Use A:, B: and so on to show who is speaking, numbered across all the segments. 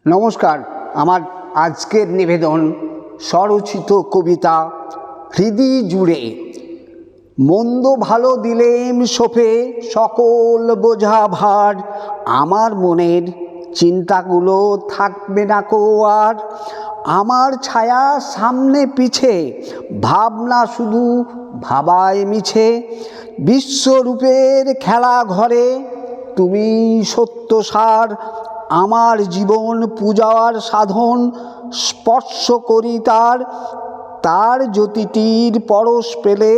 A: নমস্কার। আমার আজকের নিবেদন স্বরচিত কবিতা হৃদি জুড়ে। মন্দ ভালো দিলেম সঁপে সকল বোঝা ভার, আমার মনের চিন্তাগুলো থাকবে না কো আর। আমার ছায়া সামনে পিছে, ভাবনা শুধু ভাবায় মিছে। বিশ্বরূপের খেলা ঘরে তুমি সত্য সার, আমার জীবন পূজার সাধন স্পর্শ করি তার। তার জ্যোতিটির পরশ পেলে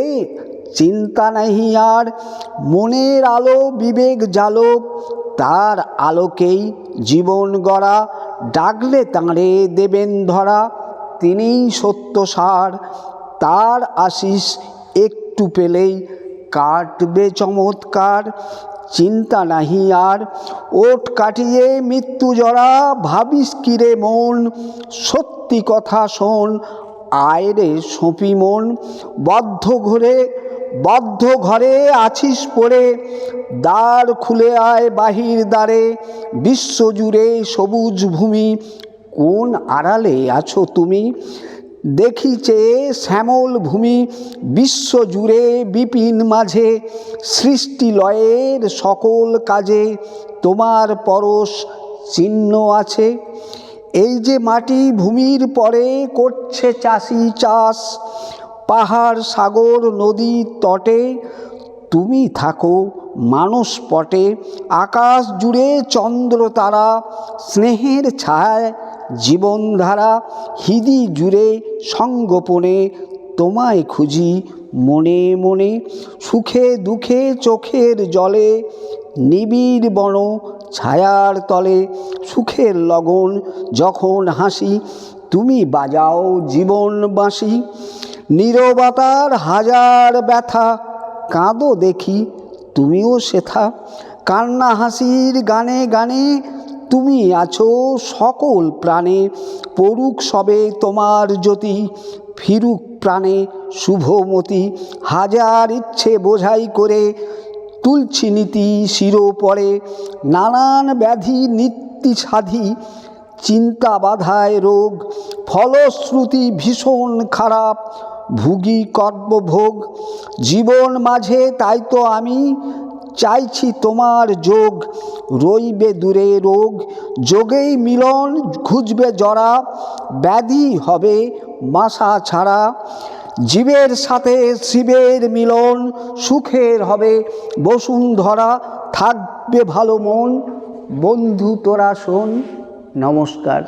A: চিন্তা নাহি আর, মনের আলো বিবেক জালক, তার আলোকেই জীবন গড়া। ডাকলে তাঁরে দেবেন ধরা, তিনিই সত্য সার। তার আশিস একটু পেলেই কাটবে চমৎকার, চিন্তা নাহি আর। ওঠ কাটিয়ে মৃত্যু জরা, ভাবিস কিরে মন, সত্যি কথা শোন, আয় রে সঁপি মন। বদ্ধ ঘরে আছিস পড়ে, দ্বার খুলে আয় বাহির দ্বারে। বিশ্বজুড়ে সবুজ ভূমি, কোন আড়ালে আছো তুমি? দেখি চেয়ে শ্যামল ভূমি, বিশ্বজুড়ে বিপিন মাঝে। সৃষ্টি লয়ের সকল কাজে তোমার পরশ চিহ্ন আছে। এই যে মাটি ভূমির পরে করছে চাষি চাষ, পাহাড় সাগর নদীর তটে তুমি থাকো মানস পটে। আকাশ জুড়ে চন্দ্র তারা, স্নেহের ছায় জীবনধারা। হৃদি জুড়ে সঙ্গোপনে তোমায় খুঁজি মনে মনে। সুখে দুঃখে চোখের জলে, নিবিড় বন ছায়ার তলে। সুখের লগন যখন হাসি, তুমি বাজাও জীবন বাঁশি। নীরবতার হাজার ব্যথা, কাঁদো দেখি তুমিও সেথা। কান্না হাসির গানে গানে তুমি আছো সকল প্রাণে। পড়ুক সবে তোমার জ্যোতি, ফিরুক প্রাণে শুভমতি। হাজার ইচ্ছে বোঝাই করে তুলছি নীতি শিরোপরে। নানান ব্যাধি নিত্যি সাধি, চিন্তা বাধায় রোগ। ফলশ্রুতি ভীষণ খারাপ, ভুগি কর্মভোগ। জীবন মাঝে তাই তো আমি চাইছি তোমার যোগ। রইবে দূরে রোগ, যোগেই মিলন ঘুচবে জরা। ব্যাধি হবে মাসা ছাড়া, জীবের সাথে শিবের মিলন। সুখের হবে বসুন্ধরা, থাকবে ভালো মন। বন্ধু তোরা শোন। নমস্কার।